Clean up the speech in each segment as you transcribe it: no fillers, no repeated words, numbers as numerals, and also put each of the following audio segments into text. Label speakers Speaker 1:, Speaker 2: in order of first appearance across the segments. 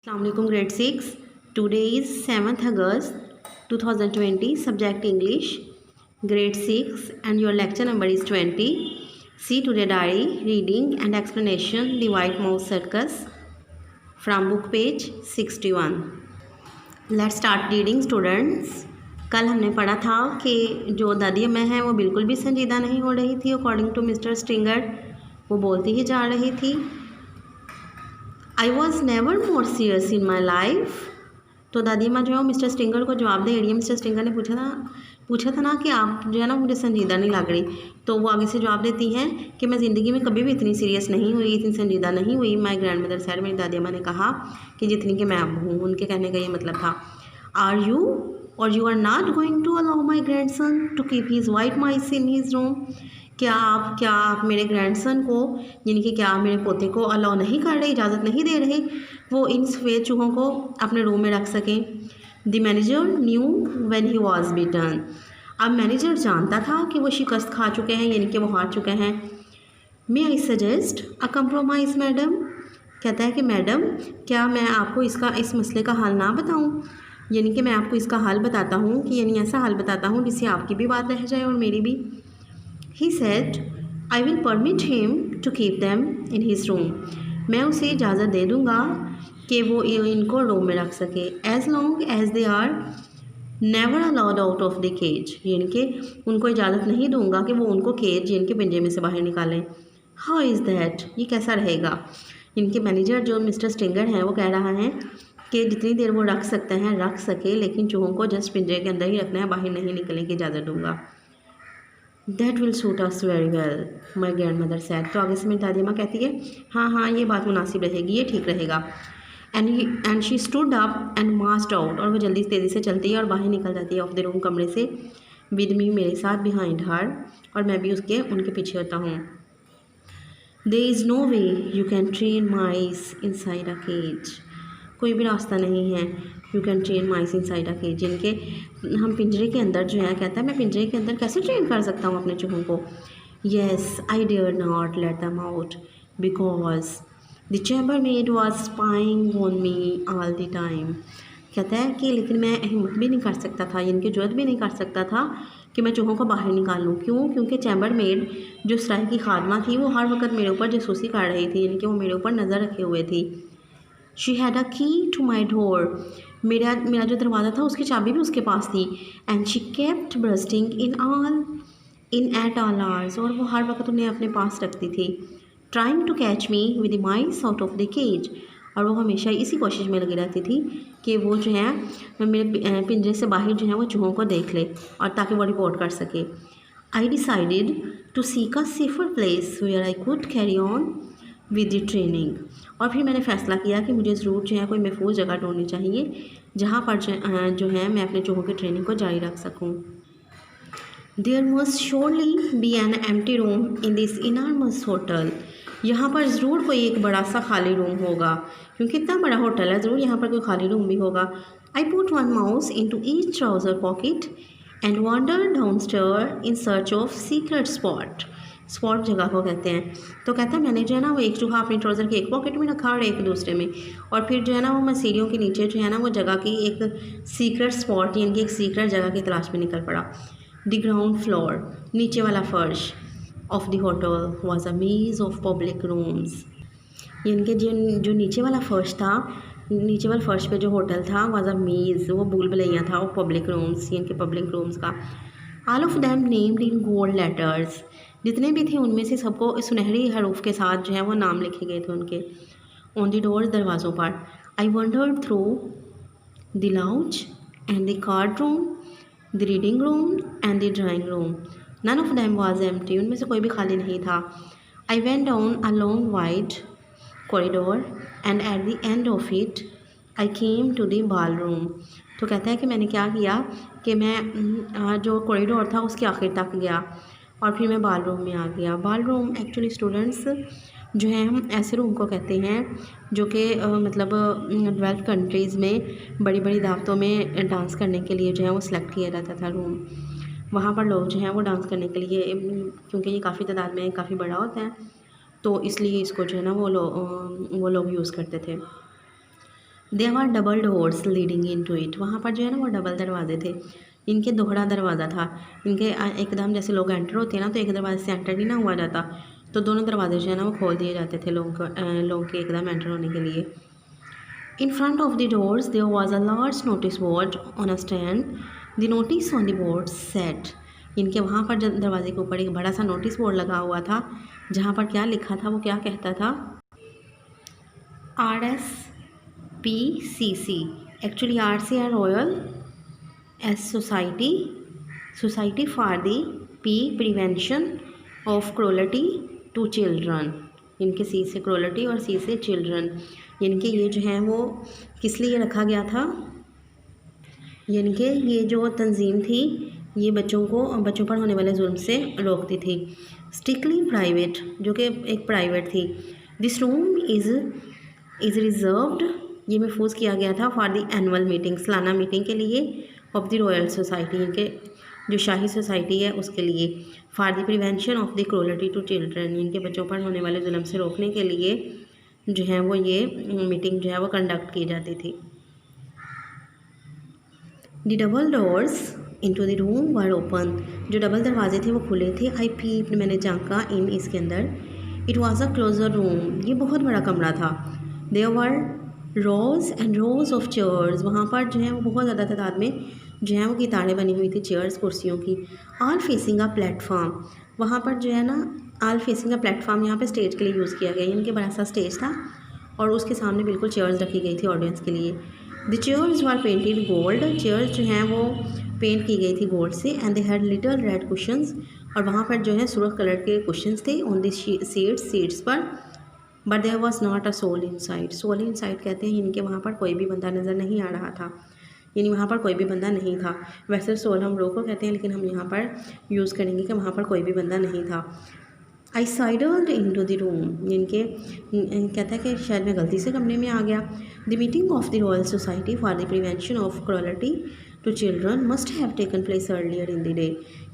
Speaker 1: Assalamualaikum grade 6. Today is 7th August 2020. Subject English grade 6 and your lecture number is 20. See today diary reading and explanation The White Mouse Circus from book page 61. Let's start reading students. कल हमने पढ़ा था कि जो दादी अम्मा है वो बिल्कुल भी संजीदा नहीं हो रही थी अकॉर्डिंग टू मिस्टर स्टिंगर. वो बोलती ही जा रही थी I was never more serious in my life. तो दादी माँ जो है वो मिस्टर स्टिंगर को जवाब दे रही है. मिस्टर स्टिंगर ने पूछा था ना कि आप जो है ना मुझे संजीदा नहीं लग रही. तो वो आगे से जवाब देती हैं कि मैं ज़िंदगी में कभी भी इतनी सीरियस नहीं हुई, इतनी संजीदा नहीं हुई. माई ग्रैंड मदर सैड, मेरी दादी माँ ने कहा कि जितनी कि मैं अब हूँ. उनके कहने का ये मतलब था. आर यू और you are not going to allow my grandson to keep his white mice in his room. क्या आप मेरे ग्रैंडसन को यानी कि क्या मेरे पोते को अलाउ नहीं कर रहे, इजाज़त नहीं दे रहे वो इन सफ़ेद चूहों को अपने रूम में रख सकें. The manager knew when he was beaten. अब मैनेजर जानता था कि वो शिकस्त खा चुके हैं यानी कि वो हार चुके हैं. May I suggest a compromise madam. कहता है कि मैडम क्या मैं आपको इस मसले का हल ना बताऊँ, यानी कि मैं आपको इसका हल बताता हूँ कि यानी ऐसा हल बताता हूँ जिससे आपकी भी बात रह जाए और मेरी भी. He said, I will permit him to keep them in his room. मैं उसे इजाज़त दे दूँगा कि वो इनको रूम में रख सके as long as they are never allowed out of the cage. यानी कि उनको इजाज़त नहीं दूँगा कि वो उनको केज यानी कि पिंजरे में से बाहर निकालें. How is that? ये कैसा रहेगा. इनके मैनेजर जो मिस्टर स्टिंगर हैं वो कह रहा है कि जितनी देर वो रख सकते हैं रख सके, लेकिन चूहों को जस्ट पिंजरे के अंदर ही रखना है, बाहर नहीं निकलने की इजाज़त दूँगा. That will suit us very well my grand mother sad. तो आगे से मेरी दादी माँ कहती है हाँ ये बात मुनासिब रहेगी, ये ठीक रहेगा. And she stood up and marched out. और वो जल्दी तेज़ी से चलती है और बाहर निकल जाती है ऑफ द रूम, कमरे से. विद मी, मेरे साथ, बिहाइंड हर, और मैं भी उनके पीछे होता हूँ. There is no way you can train mice inside a cage. कोई भी रास्ता नहीं है you can train mice inside a cage, जिनके हम पिंजरे के अंदर जो है, कहता है मैं पिंजरे के अंदर कैसे ट्रेन कर सकता हूँ अपने चूहों को. Yes I dare not let them out because the chambermaid was spying on me all the time. कहता है कि लेकिन मैं हिम्मत भी नहीं कर सकता था, यानी कि जुर्रत भी नहीं कर सकता था कि मैं चूहों को बाहर निकाल लूँ. क्यों? क्योंकि चैम्बर मेड जो सराय की खादमा थी वो हर वक्त मेरे ऊपर जासूसी कर रही थी, यानी कि वो मेरे ऊपर नज़र रखे हुए थी. शी हैड अ की टू माई डोर. मेरा जो दरवाज़ा था उसकी चाबी भी उसके पास थी. And she kept bursting in at all hours. और वो हर वक्त उन्हें अपने पास रखती थी. Trying to catch me with mice out of the cage. और वो हमेशा इसी कोशिश में लगी रहती थी कि वो जो है मेरे पिंजरे से बाहर जो है वो चूहों को देख ले और ताकि वो रिपोर्ट कर सके. I decided to seek a safer place where I could carry on with the training. और फिर मैंने फ़ैसला किया कि मुझे ज़रूर जो है कोई महफूज जगह ढूंढनी चाहिए जहाँ पर जो है मैं अपने चूहों की ट्रेनिंग को जारी रख सकूँ. There must surely be an empty room in this enormous hotel. यहाँ पर ज़रूर कोई एक बड़ा सा खाली रूम होगा, क्योंकि इतना बड़ा होटल है, ज़रूर यहाँ पर कोई खाली रूम भी होगा. I put one mouse into each trouser pocket and wander down stair in search of secret spot. Spot जगह को कहते हैं. तो कहता है मैंने जो है ना वो एक चूहा अपनी ट्राउज़र के एक पॉकेट में रखा और एक दूसरे में, और फिर जो है ना वो मैं सीढ़ियों के नीचे जो है ना वो जगह की एक सीक्रेट स्पॉट यानी कि एक सीक्रेट जगह की तलाश में निकल पड़ा. द ग्राउंड फ्लोर, नीचे वाला फर्श of the hotel was a मेज ऑफ पब्लिक रूम्स. यानी कि जो नीचे वाला फर्श था, नीचे वाले फर्श पे जो होटल था वॉज अ मेज, वो भूल भुलैया था वो पब्लिक रूम्स यानी कि पब्लिक रूम्स का. All of them named in gold letters. जितने भी थे उनमें से सबको सुनहरी हरूफ के साथ जो है वो नाम लिखे गए थे उनके. ऑन द डोर्स, दरवाज़ों पर. I wandered through the lounge and the card room, the reading room and the drawing room. None of them was empty. उनमें से कोई भी खाली नहीं था. I went down a long wide corridor and at the end of it I came to the ballroom. तो कहता है कि मैंने क्या किया कि मैं जो कॉरिडोर था उसके आखिर तक गया और फिर मैं बाल रूम में आ गया. बाल रूम एक्चुअली स्टूडेंट्स जो हैं हम ऐसे रूम को कहते हैं जो कि मतलब डेवलप्ड कंट्रीज़ में बड़ी बड़ी दावतों में डांस करने के लिए जो है वो सिलेक्ट किया जाता था रूम. वहाँ पर लोग जो हैं वो डांस करने के लिए, क्योंकि ये काफ़ी तादाद में काफ़ी बड़ा होता है तो इसलिए इसको जो है ना वो लोग यूज़ करते थे. There are double doors leading into it, वहाँ पर जो है ना वो डबल दरवाजे थे, इनके दोहरा दरवाज़ा था। इनके एकदम जैसे लोग एंटर होते हैं ना, तो एक दरवाजे से एंटर नहीं ना हुआ जाता, तो दोनों दरवाजे जो है ना वो खोल दिए जाते थे लोगों के एकदम एंटर होने के लिए। In front of the doors there was a large notice board on a stand, the notice on the board said, इनके वहाँ पर दरवाजे के ऊपर एक बड़ा सा नोटिस बोर्ड लगा हुआ था, जहाँ पर क्या लिखा था, वो क्या कहता था, RSPCC, एक्चुअली RC है royal, S society for the prevention of cruelty to children, इनके C से क्रोलिटी और C से चिल्ड्रन, इनके ये जो है वो किस लिए रखा गया था, इनके ये जो तंजीम थी ये बच्चों पर होने वाले जुल्म से रोकती थी। स्ट्रिक्टली प्राइवेट, जो कि एक प्राइवेट थी। दिस रूम इज़ रिजर्व्ड, ये महफूज किया गया था फॉर द एनुअल मीटिंग, सालाना मीटिंग के लिए, ऑफ द रॉयल सोसाइटी, इनके जो शाही सोसाइटी है उसके लिए, for the prevention of the cruelty to children, इनके बच्चों पर होने वाले जुल्म से रोकने के लिए जो है वो ये मीटिंग जो है वो कंडक्ट की जाती थी। The double doors into the room were open, जो डबल दरवाजे थे वो खुले थे। आई पीप्ड, मैंने झांका, इन, इसके अंदर। It was a closer room, ये बहुत बड़ा कमरा था। There were rows and rows of chairs, वहाँ पर जो है वो बहुत ज़्यादा तादाद में जो है वो कितारें बनी हुई थी चेयर्स, कुर्सियों की। ऑल फेसिंग अ प्लेटफॉर्म, वहाँ पर जो है ना ऑल फेसिंग अ प्लेटफॉर्म, यहाँ पे स्टेज के लिए यूज़ किया गया, इनके बड़ा सा स्टेज था और उसके सामने बिल्कुल चेयर्स रखी गई थी ऑडियंस के लिए। The chairs were painted gold, chairs जो हैं वो पेंट की गई थी गोल्ड से। And they had little red cushions, और वहाँ पर जो है सुर्ख कलर के कुशंस थे ऑन द सीट्स पर। But there was not a soul inside, soul inside कहते हैं इनके वहाँ पर कोई भी बंदा नज़र नहीं आ रहा था, यानी वहाँ पर कोई भी बंदा नहीं था। वैसे सोल हम लोग को कहते हैं, लेकिन हम यहाँ पर यूज़ करेंगे कि वहाँ पर कोई भी बंदा नहीं था। आई साइडल्ड इन टू द रूम, इनके कहता है कि शायद मैं गलती से कमरे में आ गया। The meeting of the royal society for the prevention of cruelty to children must have taken place earlier in the day,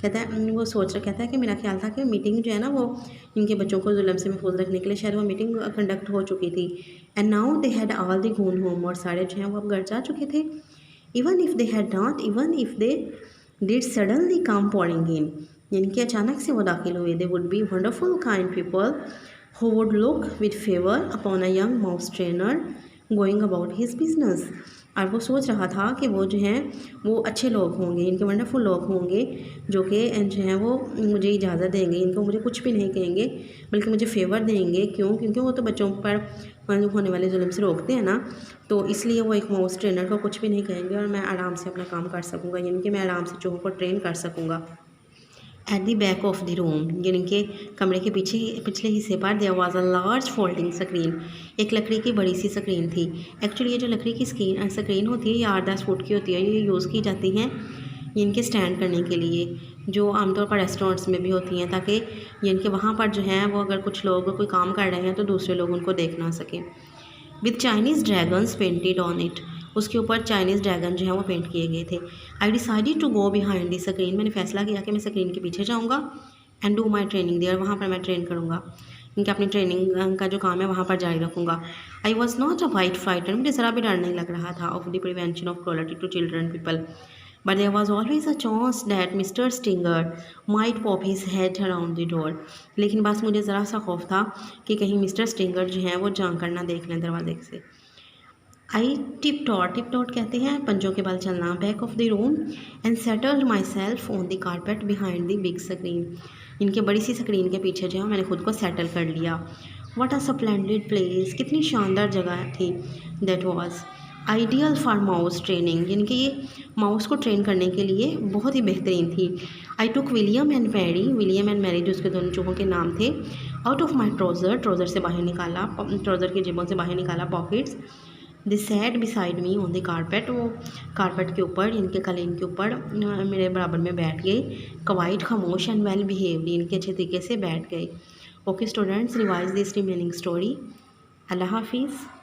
Speaker 1: कहता है वो कहता है कि मेरा ख्याल था कि मीटिंग जो है ना वो इनके बच्चों को जुल्म से महफूज रखने के लिए शायद वो मीटिंग कंडक्ट हो चुकी थी। And now they had all the gone home, और सारे जो हैं वो अब घर जा चुके थे। Even if they had not, even if they did suddenly come pouring in, यानी कि अचानक से वो दाखिल हुए। They would be wonderful kind people who would look with favour upon a young mouse trainer going about his business, और वो सोच रहा था कि वो जो हैं वो अच्छे लोग होंगे, इनके वंडरफुल लोग होंगे जो कि जो हैं वो मुझे इजाज़त देंगे, इनको मुझे कुछ भी नहीं कहेंगे बल्कि मुझे फेवर देंगे। क्यों? क्योंकि वो तो बच्चों पर होने वाले जुल्म से रोकते हैं ना, तो इसलिए वो एक माउस ट्रेनर को कुछ भी नहीं कहेंगे और मैं आराम से अपना काम कर सकूँगा, यानी कि मैं आराम से चूहों को ट्रेन कर सकूँगा। At the back of the room, यानी कि कमरे के पिछले हिस्से पर there was a large folding screen, एक लकड़ी की बड़ी सी स्क्रीन थी। एक्चुअली ये जो लकड़ी की स्क्रीन होती है ये 8-10 फुट की होती है, ये यूज़ की जाती हैं इनके स्टैंड करने के लिए, जो आमतौर पर रेस्टोरेंट्स में भी होती हैं, ताकि इनके वहाँ पर जो है वो अगर कुछ लोग कोई काम कर रहे हैं तो दूसरे लोग उनको देख ना सकें। With Chinese dragons painted on it, उसके ऊपर चाइनीज़ ड्रैगन जो है वो पेंट किए गए थे। I decided to go behind the screen, मैंने फैसला किया कि मैं स्क्रीन के पीछे जाऊँगा। And do my training there, वहाँ पर मैं ट्रेन करूँगा, इनके अपनी ट्रेनिंग का जो काम है वहाँ पर जारी रखूँगा। I was not a whit फाइटर, मुझे ज़रा भी डर नहीं लग रहा था, of the prevention of cruelty to children people, but there was always a chance that mister Stinger might pop his head around the door, लेकिन बस मुझे ज़रा सा खौफ था कि कहीं मिस्टर स्टिंगर जो है वो झांक कर ना देख लें दरवाजे से। आई टिप टॉट कहते हैं पंजों के बल चलना, back of the room and settled my self on the carpet behind the big screen, इनके बड़ी सी स्क्रीन के पीछे जो है मैंने खुद को सेटल कर लिया। व्हाट अ स्प्लेंडिड प्लेस, कितनी शानदार जगह थी। That was ideal for mouse training, यानी कि ये माउस को ट्रेन करने के लिए बहुत ही बेहतरीन थी। आई टुक विलियम एंड मैरी जो उसके दोनों चूहों के नाम थे, आउट ऑफ माई ट्राउज़र से बाहर निकाला, ट्राउज़र की जेबों से बाहर निकाला pockets. They sat beside me on the carpet, वो कारपेट के ऊपर, इनके कलीन के ऊपर मेरे बराबर में बैठ गई। क्वाइट खामोश एंड वेल बिहेव्ड, इनके अच्छे तरीके से बैठ गए। Okay students, revise this remaining story. अल्लाह हाफिज़।